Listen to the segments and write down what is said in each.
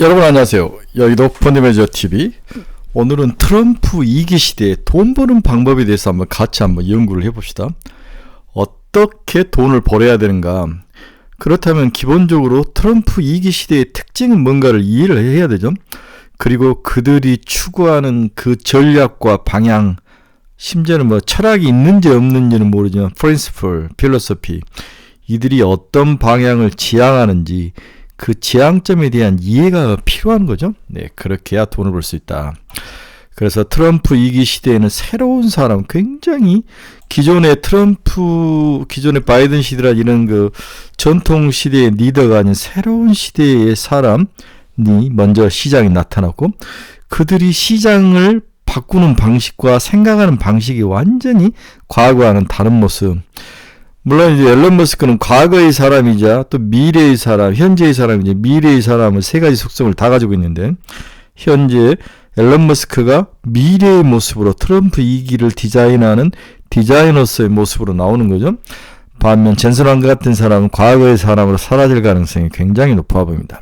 여러분 안녕하세요. 여기도 펀드매니저 TV. 오늘은 트럼프 2기 시대에 돈 버는 방법에 대해서 같이 연구를 해봅시다. 어떻게 돈을 벌어야 되는가? 그렇다면 기본적으로 트럼프 2기 시대의 특징은 뭔가를 이해를 해야 되죠. 그리고 그들이 추구하는 그 전략과 방향, 심지어는 철학이 있는지 없는지는 모르지만 principle, philosophy, 이들이 어떤 방향을 지향하는지 그 지향점에 대한 이해가 필요한 거죠. 네, 그렇게 해야 돈을 벌 수 있다. 그래서 트럼프 2기 시대에는 새로운 사람, 굉장히 기존의 바이든 시대라 이런 그 전통 시대의 리더가 아닌 새로운 시대의 사람이 먼저 시장에 나타났고, 그들이 시장을 바꾸는 방식과 생각하는 방식이 완전히 과거와는 다른 모습. 물론 이제 앨런 머스크는 과거의 사람이자 또 미래의 사람, 현재의 사람이자 미래의 사람을 세 가지 속성을 다 가지고 있는데, 현재 앨런 머스크가 미래의 모습으로 트럼프 2기를 디자인하는 디자이너스의 모습으로 나오는 거죠. 반면 젠슨 왕과 같은 사람은 과거의 사람으로 사라질 가능성이 굉장히 높아 보입니다.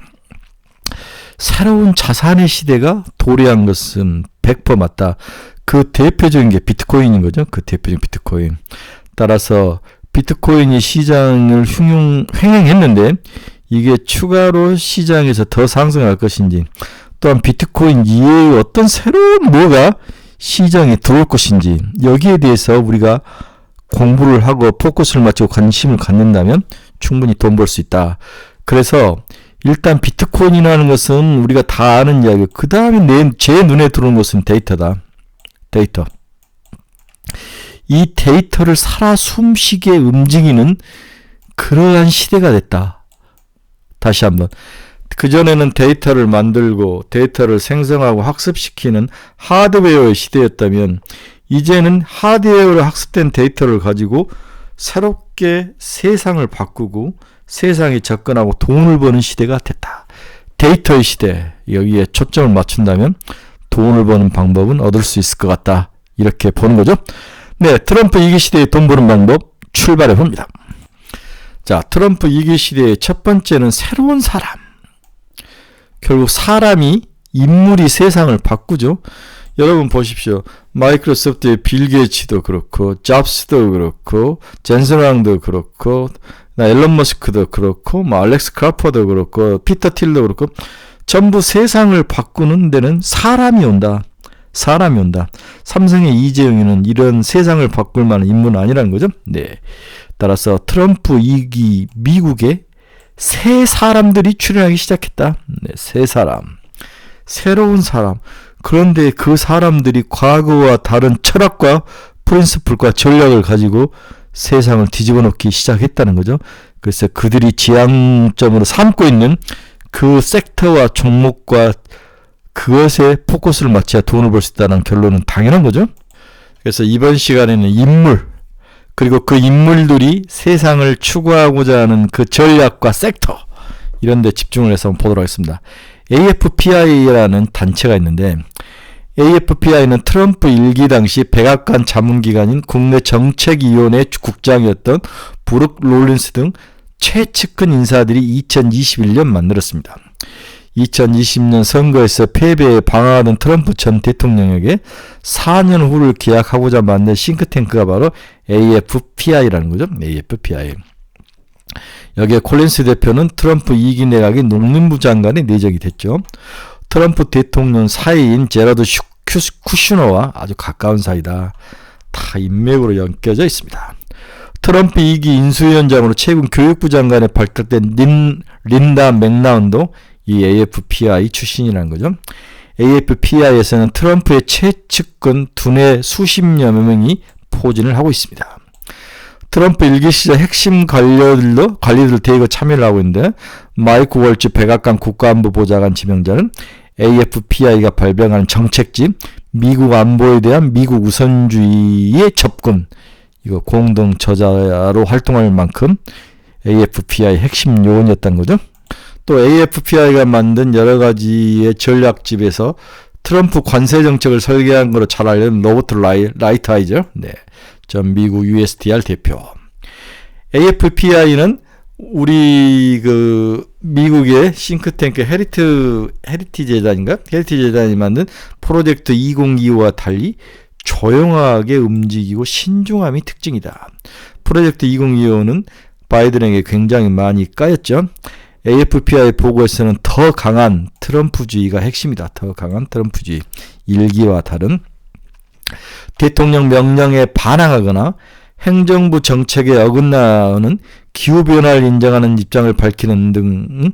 새로운 자산의 시대가 도래한 것은 100% 맞다. 그 대표적인 게 비트코인인 거죠. 그 대표적인 비트코인. 따라서 비트코인이 시장을 횡행했는데 이게 추가로 시장에서 더 상승할 것인지, 또한 비트코인 이외의 어떤 새로운 뭐가 시장에 들어올 것인지, 여기에 대해서 우리가 공부를 하고 포커스를 맞추고 관심을 갖는다면 충분히 돈 벌 수 있다. 그래서 일단 비트코인이라는 것은 우리가 다 아는 이야기. 그 다음에 제 눈에 들어오는 것은 데이터다. 데이터. 이 데이터를 살아 숨쉬게 움직이는 그러한 시대가 됐다. 다시 한번. 그전에는 데이터를 만들고 데이터를 생성하고 학습시키는 하드웨어의 시대였다면, 이제는 하드웨어로 학습된 데이터를 가지고 새롭게 세상을 바꾸고 세상에 접근하고 돈을 버는 시대가 됐다. 데이터의 시대. 여기에 초점을 맞춘다면 돈을 버는 방법은 얻을 수 있을 것 같다. 이렇게 보는 거죠. 네, 트럼프 2기 시대의 돈 버는 방법 출발해 봅니다. 자, 트럼프 2기 시대의 첫 번째는 새로운 사람. 결국 인물이 세상을 바꾸죠. 여러분 보십시오. 마이크로소프트의 빌 게이츠도 그렇고, 잡스도 그렇고, 젠슨 왕도 그렇고, 앨런 머스크도 그렇고, 알렉스 크라퍼도 그렇고, 피터 틸도 그렇고, 전부 세상을 바꾸는 데는 사람이 온다. 삼성의 이재용이는 이런 세상을 바꿀 만한 인물은 아니라는 거죠. 네. 따라서 트럼프 2기 미국에 새 사람들이 출현하기 시작했다. 네, 새 사람. 새로운 사람. 그런데 그 사람들이 과거와 다른 철학과 프린시플과 전략을 가지고 세상을 뒤집어 놓기 시작했다는 거죠. 그래서 그들이 지향점으로 삼고 있는 그 섹터와 종목과 그것에 포커스를 맞춰야 돈을 벌 수 있다는 결론은 당연한 거죠. 그래서 이번 시간에는 인물, 그리고 그 인물들이 세상을 추구하고자 하는 그 전략과 섹터, 이런 데 집중을 해서 한번 보도록 하겠습니다. AFPI라는 단체가 있는데, AFPI는 트럼프 1기 당시 백악관 자문기관인 국내정책위원회 국장이었던 브룩 롤린스 등 최측근 인사들이 2021년 만들었습니다. 2020년 선거에서 패배에 방황하던 트럼프 전 대통령에게 4년 후를 기약하고자 만든 싱크탱크가 바로 AFPI라는 거죠. AFPI. 여기에 콜린스 대표는 트럼프 2기 내각의 농림부 장관에 내정이 됐죠. 트럼프 대통령 사이인 제러드 쿠슈너와 아주 가까운 사이다. 다 인맥으로 엮여져 있습니다. 트럼프 2기 인수위원장으로 최근 교육부 장관에 발탁된 린다 맥라운도 이 AFPI 출신이라는 거죠. AFPI에서는 트럼프의 최측근 두뇌 수십여 명이 포진을 하고 있습니다. 트럼프 1기 시절 핵심 관리들 대거 참여를 하고 있는데, 마이크 월츠 백악관 국가안보 보좌관 지명자는 AFPI가 발병하는 정책지 미국 안보에 대한 미국 우선주의의 접근, 이거 공동 저자로 활동할 만큼 AFPI 핵심 요원이었다는 거죠. 또 AFPI가 만든 여러 가지의 전략집에서 트럼프 관세 정책을 설계한 거로 잘 알려진 로버트 라이트하이저, 네, 전 미국 USTR 대표. AFPI는 우리 미국의 싱크탱크 헤리티지 재단인가? 헤리티지 재단이 만든 프로젝트 2025와 달리 조용하게 움직이고 신중함이 특징이다. 프로젝트 2025는 바이든에게 굉장히 많이 까였죠. AFPI 보고에서는 더 강한 트럼프주의가 핵심이다. 더 강한 트럼프주의. 일기와 다른 대통령 명령에 반항하거나 행정부 정책에 어긋나는 기후변화를 인정하는 입장을 밝히는 등을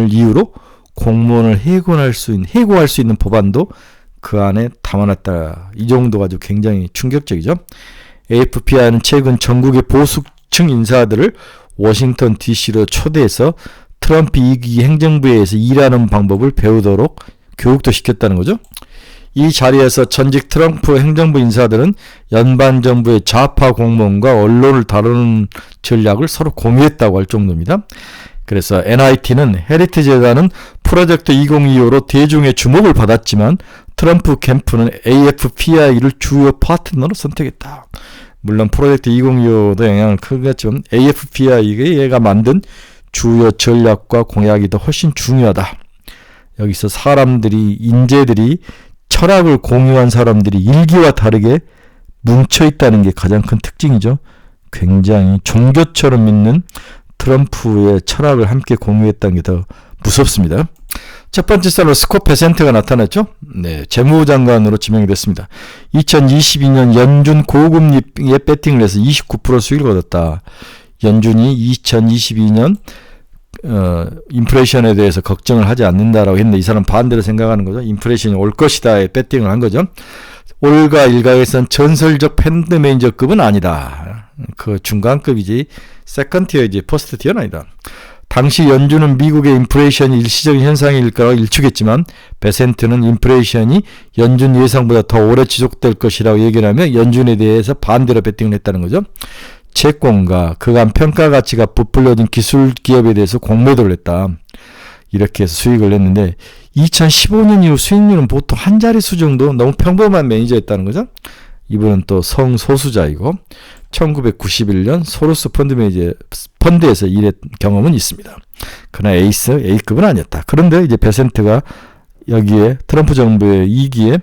이유로 공무원을 해고할 수 있는 법안도 그 안에 담아놨다. 이 정도가 아주 굉장히 충격적이죠. AFPI는 최근 전국의 보수층 인사들을 워싱턴 DC로 초대해서 트럼프 2기 행정부에 의해서 일하는 방법을 배우도록 교육도 시켰다는 거죠. 이 자리에서 전직 트럼프 행정부 인사들은 연방정부의 좌파 공무원과 언론을 다루는 전략을 서로 공유했다고 할 정도입니다. 그래서 NIT는 헤리티지 재단은 프로젝트 2025로 대중의 주목을 받았지만 트럼프 캠프는 AFPI를 주요 파트너로 선택했다. 물론 프로젝트 2025도 영향을 크겠지만 AFPI가 만든 주요 전략과 공약이 더 훨씬 중요하다. 여기서 인재들이 철학을 공유한 사람들이 일기와 다르게 뭉쳐있다는 게 가장 큰 특징이죠. 굉장히 종교처럼 믿는 트럼프의 철학을 함께 공유했다는 게 더 무섭습니다. 첫 번째 사로 스콧 베센트가 나타났죠. 네, 재무부 장관으로 지명이 됐습니다. 2022년 연준 고금리에 배팅을 해서 29% 수익을 얻었다. 연준이 2022년 인플레이션에 대해서 걱정을 하지 않는다라고 했는데 이 사람 반대로 생각하는 거죠. 인플레이션이 올 것이다에 배팅을 한 거죠. 올가 일각에선 전설적 팬드메이저급은 아니다. 그 중간급이지 세컨티어이지 퍼스트티어는 아니다. 당시 연준은 미국의 인플레이션이 일시적인 현상일 거라고 일축했지만 베센트는 인플레이션이 연준 예상보다 더 오래 지속될 것이라고 얘기를 하며 연준에 대해서 반대로 배팅을 했다는 거죠. 채권과 그간 평가 가치가 부풀려진 기술 기업에 대해서 공매도를 했다. 이렇게 해서 수익을 냈는데 2015년 이후 수익률은 보통 한 자릿수 정도 너무 평범한 매니저였다는 거죠. 이분은 또 성소수자이고 1991년 소로스 펀드에서 일했 경험은 있습니다. 그러나 A급은 아니었다. 그런데 이제 베센트가 여기에 트럼프 정부의 2기에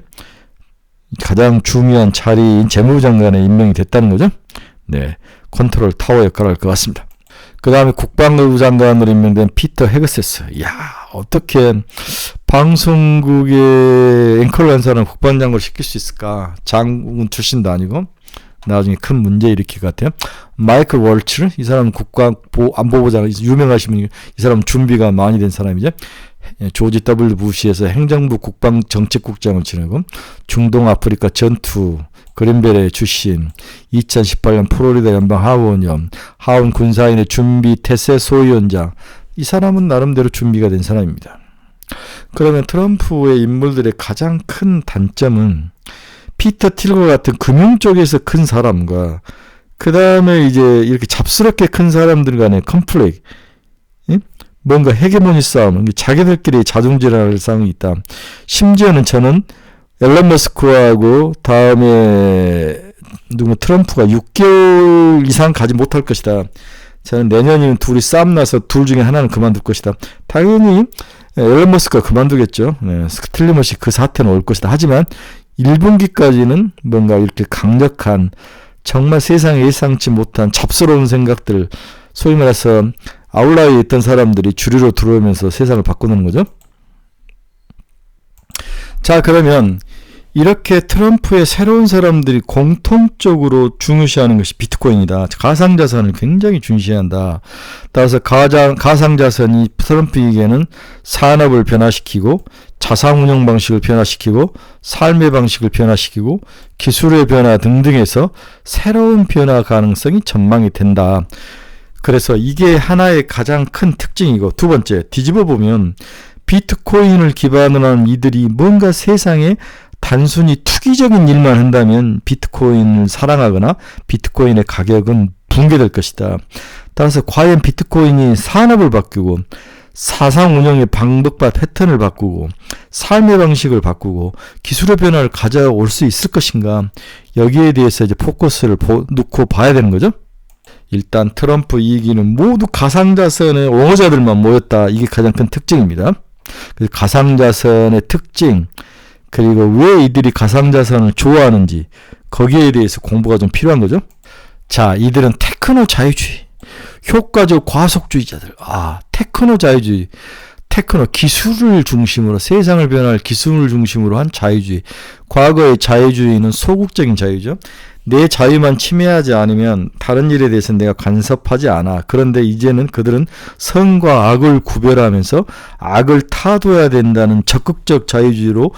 가장 중요한 자리인 재무부 장관에 임명이 됐다는 거죠. 네, 컨트롤 타워 역할을 할 것 같습니다. 그 다음에 국방부 장관으로 임명된 피터 헤그세스. 이야, 어떻게 방송국의 앵커를 한 사람을 국방장관을 시킬 수 있을까? 장군 출신도 아니고 나중에 큰 문제 일으킬 것 같아요. 마이클 월츠, 이 사람은 안보보장 유명하신 분이고 이 사람은 준비가 많이 된 사람이죠. 조지 W 부시에서 행정부 국방정책국장을 지내고 중동 아프리카 전투 그린벨의 출신, 2018년 플로리다 연방 하원의원, 하원 군사인의 준비 태세 소위원장. 이 사람은 나름대로 준비가 된 사람입니다. 그러면 트럼프의 인물들의 가장 큰 단점은 피터 틸과 같은 금융 쪽에서 큰 사람과 그 다음에 이제 이렇게 잡스럽게 큰 사람들 간의 컴플렉, 뭔가 헤게모니 싸움, 자기들끼리 자중질환할 싸움이 있다. 심지어는 저는 앨런 머스크하고 다음에 트럼프가 6개월 이상 가지 못할 것이다. 저는 내년이면 둘이 싸움 나서 둘 중에 하나는 그만둘 것이다. 당연히 앨런 머스크가 그만두겠죠. 네, 틀림없이 그 사태는 올 것이다. 하지만 1분기까지는 뭔가 이렇게 강력한 정말 세상에 예상치 못한 잡스러운 생각들, 소위 말해서 아웃라이어에 있던 사람들이 주류로 들어오면서 세상을 바꾸는 거죠. 자, 그러면 이렇게 트럼프의 새로운 사람들이 공통적으로 중요시하는 것이 비트코인이다. 가상자산을 굉장히 중시한다. 따라서 가상자산이 트럼프에게는 산업을 변화시키고 자산운용 방식을 변화시키고 삶의 방식을 변화시키고 기술의 변화 등등에서 새로운 변화 가능성이 전망이 된다. 그래서 이게 하나의 가장 큰 특징이고, 두 번째, 뒤집어 보면 비트코인을 기반으로 한 이들이 뭔가 세상에 단순히 투기적인 일만 한다면 비트코인을 사랑하거나 비트코인의 가격은 붕괴될 것이다. 따라서 과연 비트코인이 산업을 바꾸고 사상 운영의 방법과 패턴을 바꾸고 삶의 방식을 바꾸고 기술의 변화를 가져올 수 있을 것인가? 여기에 대해서 이제 포커스를 놓고 봐야 되는 거죠. 일단 트럼프 2기는 모두 가상자산의 옹호자들만 모였다. 이게 가장 큰 특징입니다. 그래서 가상자산의 특징, 그리고 왜 이들이 가상자산을 좋아하는지 거기에 대해서 공부가 좀 필요한 거죠. 자, 이들은 테크노 자유주의, 효과적 과속주의자들. 테크노 자유주의, 테크노 기술을 중심으로, 세상을 변화할 기술을 중심으로 한 자유주의. 과거의 자유주의는 소극적인 자유죠. 내 자유만 침해하지 않으면 다른 일에 대해서는 내가 간섭하지 않아. 그런데 이제는 그들은 선과 악을 구별하면서 악을 타도해야 된다는 적극적 자유주의로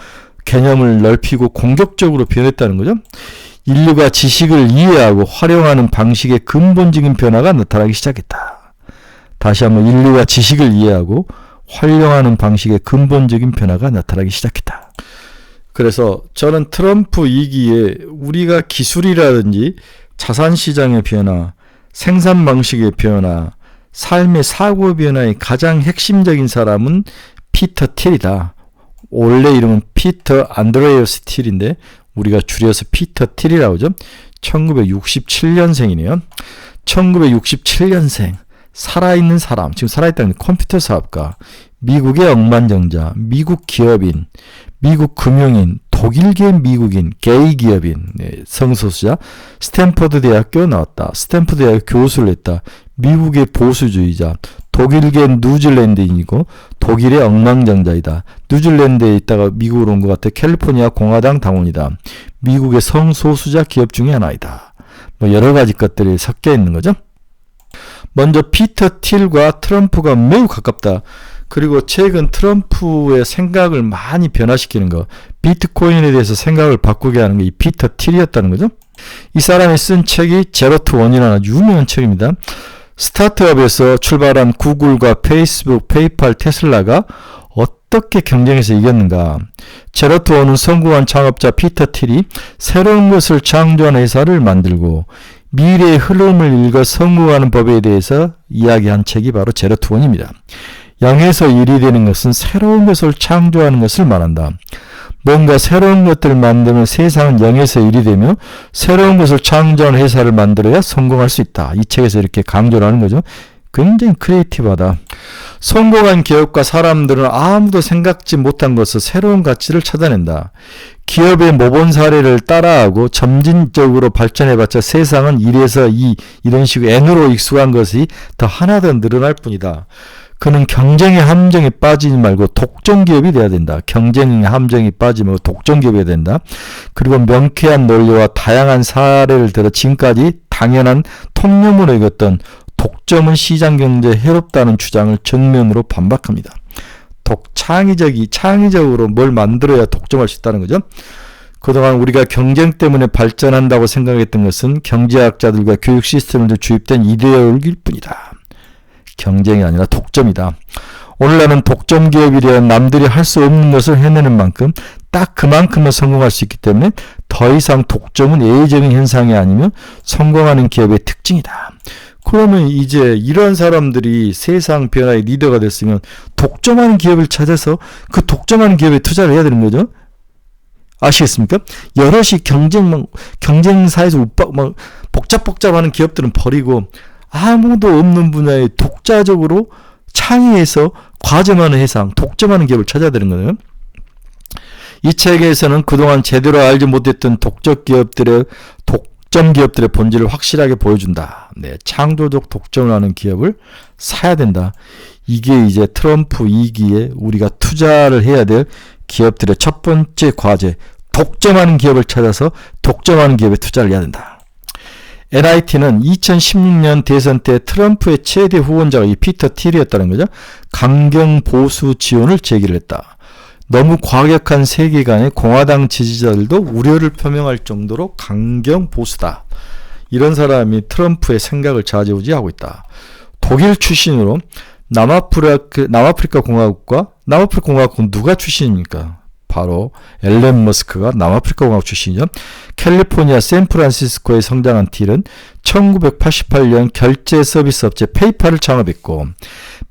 개념을 넓히고 공격적으로 변했다는 거죠. 인류가 지식을 이해하고 활용하는 방식의 근본적인 변화가 나타나기 시작했다. 다시 한번 인류가 지식을 이해하고 활용하는 방식의 근본적인 변화가 나타나기 시작했다. 그래서 저는 트럼프 2기에 우리가 기술이라든지 자산시장의 변화, 생산 방식의 변화, 삶의 사고 변화의 가장 핵심적인 사람은 피터 틸이다. 원래 이름은 피터 안드레어스 틸인데 우리가 줄여서 피터 틸이라고 하죠. 1967년생이네요. 1967년생. 살아있는 사람, 지금 살아있다는 컴퓨터 사업가, 미국의 억만장자, 미국 기업인, 미국 금융인, 독일계 미국인, 게이 기업인, 성소수자, 스탠퍼드 대학교 나왔다. 스탠퍼드 대학 교수를 했다. 미국의 보수주의자, 독일계 뉴질랜드인이고 독일의 억만장자이다. 뉴질랜드에 있다가 미국으로 온 것 같아. 캘리포니아 공화당 당원이다. 미국의 성소수자 기업 중에 하나이다. 여러 가지 것들이 섞여 있는 거죠. 먼저 피터 틸과 트럼프가 매우 가깝다. 그리고 최근 트럼프의 생각을 많이 변화시키는 거, 비트코인에 대해서 생각을 바꾸게 하는 게 이 피터 틸이었다는 거죠. 이 사람이 쓴 책이 제로 투 원이라는 유명한 책입니다. 스타트업에서 출발한 구글과 페이스북, 페이팔, 테슬라가 어떻게 경쟁에서 이겼는가. 제로 투 원은 성공한 창업자 피터 틸이 새로운 것을 창조하는 회사를 만들고 미래의 흐름을 읽어 성공하는 법에 대해서 이야기한 책이 바로 제로 투 원입니다. 0에서 1이 되는 것은 새로운 것을 창조하는 것을 말한다. 뭔가 새로운 것들을 만들면 세상은 0에서 1이 되며 새로운 것을 창조하는 회사를 만들어야 성공할 수 있다. 이 책에서 이렇게 강조를 하는 거죠. 굉장히 크리에이티브하다. 성공한 기업과 사람들은 아무도 생각지 못한 것을 새로운 가치를 찾아낸다. 기업의 모범 사례를 따라하고 점진적으로 발전해봤자 세상은 1에서 2 이런 식으로 N으로 익숙한 것이 더 하나 더 늘어날 뿐이다. 그는 경쟁의 함정에 빠지지 말고 독점기업이 돼야 된다. 경쟁의 함정에 빠지면 독점기업이 돼야 된다. 그리고 명쾌한 논리와 다양한 사례를 들어 지금까지 당연한 통념으로 여겼던 독점은 시장경제에 해롭다는 주장을 정면으로 반박합니다. 창의적으로 뭘 만들어야 독점할 수 있다는 거죠. 그동안 우리가 경쟁 때문에 발전한다고 생각했던 것은 경제학자들과 교육 시스템으로 주입된 이데올기일 뿐이다. 경쟁이 아니라 독점이다. 오늘날은 독점 기업이란 남들이 할 수 없는 것을 해내는 만큼 딱 그만큼만 성공할 수 있기 때문에 더 이상 독점은 예외적인 현상이 아니며 성공하는 기업의 특징이다. 그러면 이제 이런 사람들이 세상 변화의 리더가 됐으면 독점하는 기업을 찾아서 그 독점하는 기업에 투자를 해야 되는 거죠. 아시겠습니까? 여럿이 경쟁사에서 복잡하는 기업들은 버리고 아무도 없는 분야에 독자적으로 창의해서 과점하는 회사, 독점하는 기업을 찾아야 되는 거예요. 이 책에서는 그동안 제대로 알지 못했던 독점 기업들의 본질을 확실하게 보여준다. 창조적 독점을 하는 기업을 사야 된다. 이게 이제 트럼프 2기에 우리가 투자를 해야 될 기업들의 첫 번째 과제, 독점하는 기업을 찾아서 독점하는 기업에 투자를 해야 된다. NIT는 2016년 대선 때 트럼프의 최대 후원자가 이 피터 틸이었다는 거죠. 강경 보수 지원을 제기를 했다. 너무 과격한 세계관에 공화당 지지자들도 우려를 표명할 정도로 강경 보수다. 이런 사람이 트럼프의 생각을 좌지우지하고 있다. 독일 출신으로 남아프리카 공화국은 누가 출신입니까? 바로 앨런 머스크가 남아프리카 공화국 출신이죠. 캘리포니아 샌프란시스코에 성장한 틸은 1988년 결제 서비스 업체 페이팔을 창업했고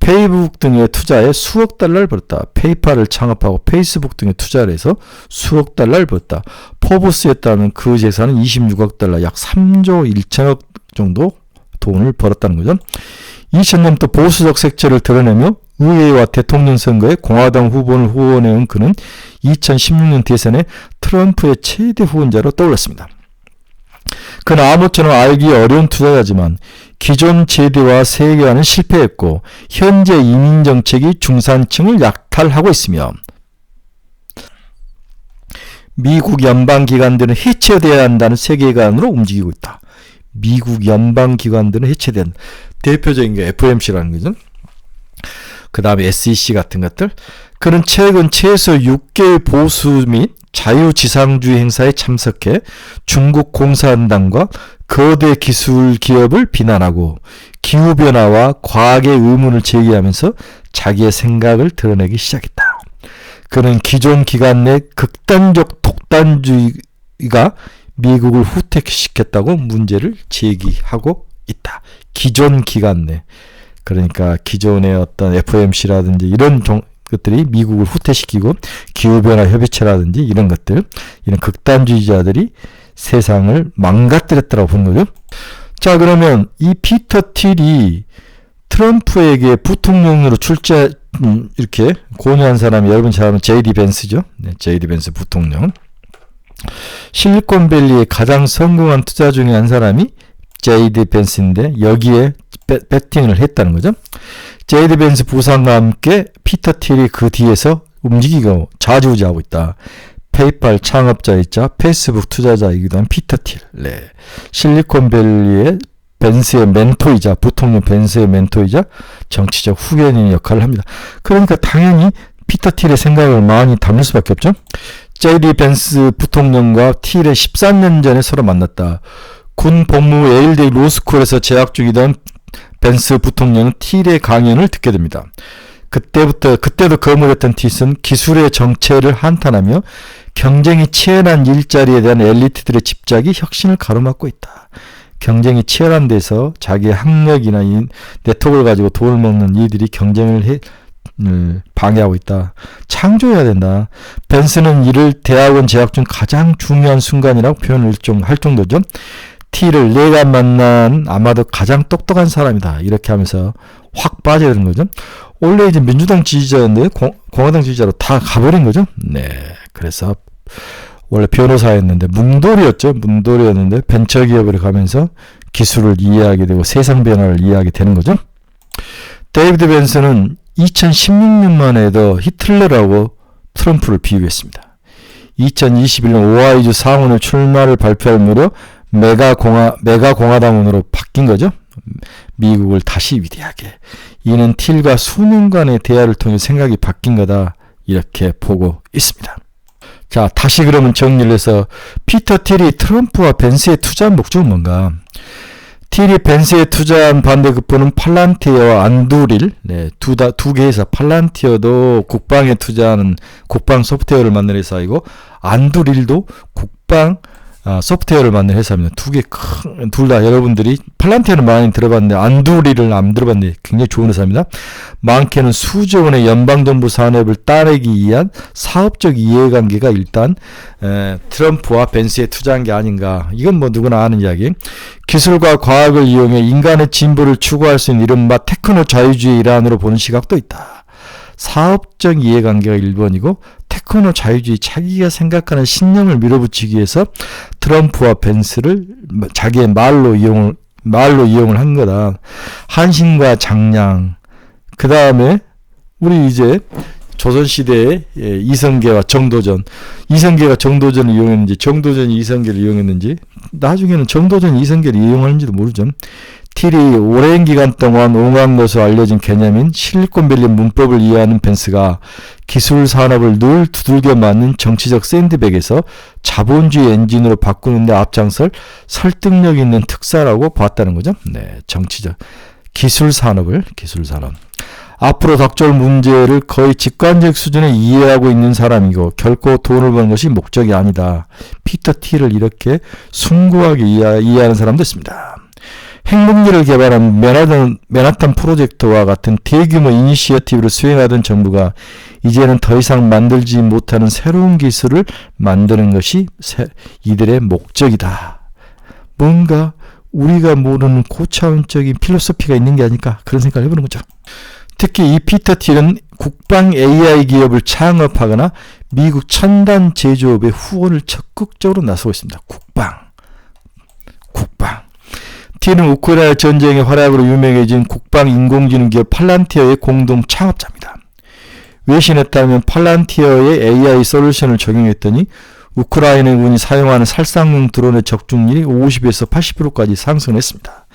페이스북 등에 투자해 수억 달러를 벌었다. 페이팔을 창업하고 페이스북 등에 투자를 해서 수억 달러를 벌었다. 포브스에 따르면 그 재산은 26억 달러, 약 3조 1천억 정도 돈을 벌었다는 거죠. 2000년부터 보수적 색채를 드러내며 의회와 대통령 선거에 공화당 후보를 후원해온 그는 2016년 대선에 트럼프의 최대 후원자로 떠올랐습니다. 그는 아무처럼 알기 어려운 투자자지만 기존 제도와 세계화는 실패했고 현재 이민 정책이 중산층을 약탈하고 있으며 미국 연방기관들은 해체돼야 한다는 세계관으로 움직이고 있다. 미국 연방기관들은 해체돼야 한다. 대표적인 게 FOMC라는 거죠. 그 다음에 SEC 같은 것들. 그는 최근 최소 6개의 보수 및 자유지상주의 행사에 참석해 중국 공산당과 거대 기술 기업을 비난하고 기후변화와 과학의 의문을 제기하면서 자기의 생각을 드러내기 시작했다. 그는 기존 기관 내 극단적 독단주의가 미국을 후퇴시켰다고 문제를 제기하고 있다. 기존 기관 내. 그러니까 기존의 어떤 FOMC라든지 이런 것들이 미국을 후퇴시키고 기후변화 협의체라든지 이런 것들, 이런 극단주의자들이 세상을 망가뜨렸다고 보는 거죠. 자, 그러면 이 피터 틸이 트럼프에게 부통령으로 이렇게 권유한 사람이 여러분 잘 아는 J.D. 벤스죠. 네, J.D. 벤스 부통령. 실리콘밸리의 가장 성공한 투자 중에 한 사람이 J.D. 벤스인데 여기에 배팅을 했다는 거죠. J.D. 벤스 부상과 함께 피터 틸이 그 뒤에서 움직이고 좌지우지하고 있다. 페이팔 창업자이자 페이스북 투자자이기도 한 피터 틸. 네. 실리콘밸리의 벤스의 멘토이자 부통령 벤스의 멘토이자 정치적 후견인 역할을 합니다. 그러니까 당연히 피터 틸의 생각을 많이 담을 수밖에 없죠. J.D. 벤스 부통령과 틸의 13년 전에 서로 만났다. 군 복무 예일대이 로스쿨에서 재학 중이던 벤스 부통령은 틸의 강연을 듣게 됩니다. 그때도 거물했던 틸은 기술의 정체를 한탄하며 경쟁이 치열한 일자리에 대한 엘리트들의 집착이 혁신을 가로막고 있다. 경쟁이 치열한 데서 자기의 학력이나 이 네트워크를 가지고 돈을 먹는 이들이 경쟁을 방해하고 있다. 창조해야 된다. 벤스는 이를 대학원 재학 중 가장 중요한 순간이라고 표현을 할 정도죠. 틸을 내가 만난 아마도 가장 똑똑한 사람이다. 이렇게 하면서 확 빠져야 되는 거죠. 원래 이제 민주당 지지자였는데 공화당 지지자로 다 가버린 거죠. 네. 그래서 원래 변호사였는데 문돌이였는데 벤처기업으로 가면서 기술을 이해하게 되고 세상 변화를 이해하게 되는 거죠. 데이비드 벤스는 2016년만 해도 히틀러라고 트럼프를 비유했습니다. 2021년 오하이주 상원의 출마를 발표할 무렵 메가 공화당원으로 바뀐 거죠. 미국을 다시 위대하게. 이는 틸과 수년간의 대화를 통해 생각이 바뀐 거다. 이렇게 보고 있습니다. 자, 다시 그러면 정리를 해서 피터 틸이 트럼프와 벤스의 투자한 목적은 뭔가? 틸이 벤스에 투자한 반대급부는 팔란티어와 안두릴, 네, 두 개 회사, 팔란티어도 국방에 투자하는 국방 소프트웨어를 만드는 회사이고 안두릴도 국방 소프트웨어를 만드는 회사입니다. 두 개 둘 다 여러분들이 팔란티어는 많이 들어봤는데 안두릴을 안 들어봤는데 굉장히 좋은 회사입니다. 많게는 수조 원의 연방정부 산업을 따내기 위한 사업적 이해관계가 일단 트럼프와 벤스에 투자한 게 아닌가. 이건 뭐 누구나 아는 이야기. 기술과 과학을 이용해 인간의 진보를 추구할 수 있는 이른바 테크노 자유주의 일환으로 보는 시각도 있다. 사업적 이해관계가 1번이고 테크노 자유주의 자기가 생각하는 신념을 밀어붙이기 위해서 트럼프와 벤스를 자기의 말로 이용을 한 거다. 한신과 장량. 그 다음에 우리 이제 조선시대의 이성계와 정도전. 이성계가 정도전을 이용했는지 정도전이 이성계를 이용했는지 나중에는 정도전이 이성계를 이용하는지도 모르죠. 틸이 오랜 기간 동안 옹호한 것으로 알려진 개념인 실리콘밸리 문법을 이해하는 벤스가 기술 산업을 늘 두들겨 맞는 정치적 샌드백에서 자본주의 엔진으로 바꾸는 데 앞장설 설득력 있는 특사라고 봤다는 거죠. 네, 정치적 기술 산업. 앞으로 닥쳐올 문제를 거의 직관적 수준에 이해하고 있는 사람이고 결코 돈을 버는 것이 목적이 아니다. 피터 틸을 이렇게 숭고하게 이해하는 사람도 있습니다. 핵무기를 개발한 맨하탄 프로젝트와 같은 대규모 이니시어티브를 수행하던 정부가 이제는 더 이상 만들지 못하는 새로운 기술을 만드는 것이 이들의 목적이다. 뭔가 우리가 모르는 고차원적인 필로소피가 있는 게 아닐까 그런 생각을 해보는 거죠. 특히 이 피터 틸은 국방 AI 기업을 창업하거나 미국 첨단 제조업의 후원을 적극적으로 나서고 있습니다. 국방. 틸은 우크라이나 전쟁의 활약으로 유명해진 국방 인공지능 기업 팔란티어의 공동 창업자입니다. 외신에 따르면 팔란티어의 AI 솔루션을 적용했더니 우크라이나 군이 사용하는 살상용 드론의 적중률이 50에서 80%까지 상승했습니다.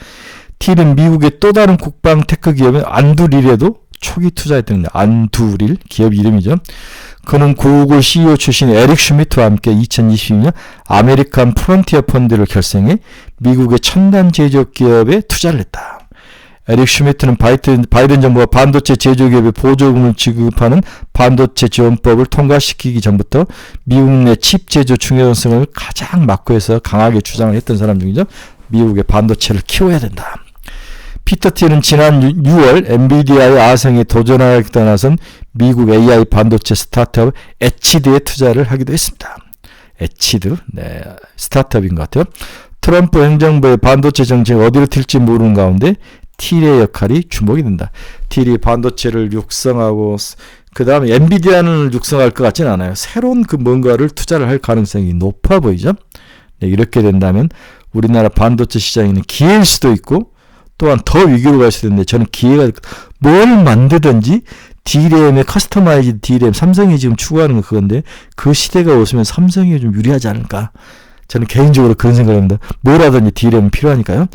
틸은 미국의 또 다른 국방 테크 기업인 안두릴에도 초기 투자했답니다. 안두릴 기업 이름이죠. 그는 구글 CEO 출신 에릭 슈미트와 함께 2022년 아메리칸 프론티어 펀드를 결성해 미국의 첨단 제조업 기업에 투자를 했다. 에릭 슈미트는 바이든 정부가 반도체 제조기업에 보조금을 지급하는 반도체 지원법을 통과시키기 전부터 미국 내 칩 제조 중요성을 가장 막고해서 강하게 주장을 했던 사람 중이죠. 미국의 반도체를 키워야 된다. 피터 틸은 지난 6월 엔비디아의 아성에 도전하겠다 나선 미국 AI 반도체 스타트업 에치드에 투자를 하기도 했습니다. 에치드, 네, 스타트업인 것 같아요. 트럼프 행정부의 반도체 정책이 어디로 튈지 모르는 가운데 틸의 역할이 주목이 된다. 틸이 반도체를 육성하고 그 다음에 엔비디아는 육성할 것 같지는 않아요. 새로운 그 뭔가를 투자를 할 가능성이 높아 보이죠. 네, 이렇게 된다면 우리나라 반도체 시장에는 기회일 수도 있고 또한 더 위기로 갈 수도 있는데 저는 기회가 뭘 만들든지 D램의 커스터마이즈 D램 삼성이 지금 추구하는 건 그건데 그 시대가 오시면 삼성이 좀 유리하지 않을까 저는 개인적으로 그런 생각을 합니다. 뭘 하든지 D램은 필요하니까요.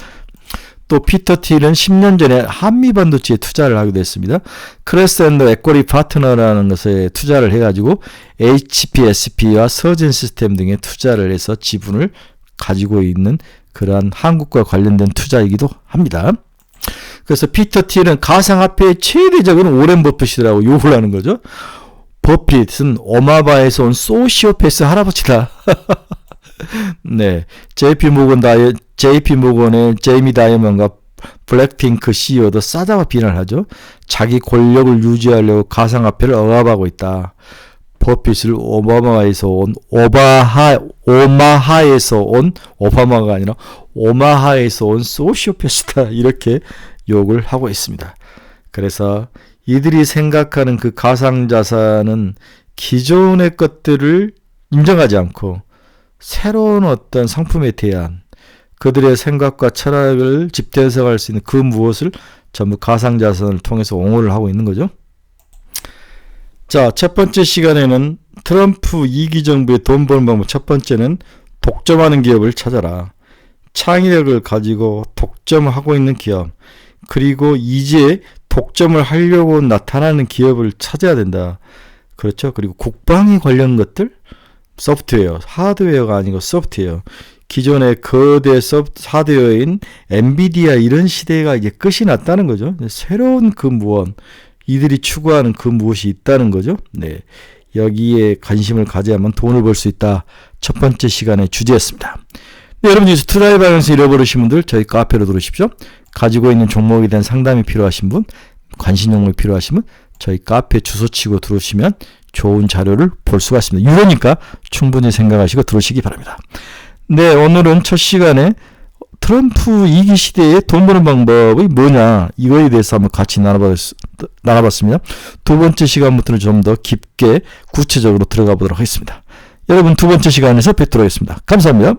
또 피터 틸은 10년 전에 한미 반도체에 투자를 하기도 했습니다. 크레스앤더 에쿼리 파트너라는 것에 투자를 해가지고 HPSP와 서진 시스템 등에 투자를 해서 지분을 가지고 있는 그러한 한국과 관련된 투자이기도 합니다. 그래서 피터 틸은 가상화폐의 최대적인 오렌 버핏이라고 욕을 하는 거죠. 버핏은 오마바에서 온 소시오패스 할아버지다. 네, JP 모건의 제이미 다이먼과 블랙핑크 CEO도 싸다고 비난하죠. 자기 권력을 유지하려고 가상화폐를 억압하고 있다. 버핏을 오마하에서 온 오바마가 아니라 오마하에서 온 소시오패스다 이렇게 욕을 하고 있습니다. 그래서 이들이 생각하는 그 가상자산은 기존의 것들을 인정하지 않고 새로운 어떤 상품에 대한 그들의 생각과 철학을 집대성할 수 있는 그 무엇을 전부 가상자산을 통해서 옹호를 하고 있는 거죠. 자, 첫 번째 시간에는 트럼프 2기 정부의 돈 버는 방법 첫 번째는 독점하는 기업을 찾아라. 창의력을 가지고 독점하고 있는 기업 그리고 이제 독점을 하려고 나타나는 기업을 찾아야 된다. 그렇죠. 그리고 국방에 관련 것들 소프트웨어, 하드웨어가 아니고 소프트웨어 기존의 거대 하드웨어인 엔비디아 이런 시대가 이제 끝이 났다는 거죠. 새로운 그 무엇 이들이 추구하는 그 무엇이 있다는 거죠. 네, 여기에 관심을 가져야만 돈을 벌 수 있다. 첫 번째 시간의 주제였습니다. 네, 여러분 중에서 투자의 방향에서 잃어버리신 분들 저희 카페로 들어오십시오. 가지고 있는 종목에 대한 상담이 필요하신 분, 관심 종목이 필요하신 분 저희 카페 주소 치고 들어오시면 좋은 자료를 볼 수가 있습니다. 유료니까 충분히 생각하시고 들어오시기 바랍니다. 네, 오늘은 첫 시간에 트럼프 2기 시대의 돈 버는 방법이 뭐냐 이거에 대해서 한번 같이 나눠봤습니다. 두 번째 시간부터는 좀 더 깊게 구체적으로 들어가 보도록 하겠습니다. 여러분 두 번째 시간에서 뵙도록 하겠습니다. 감사합니다.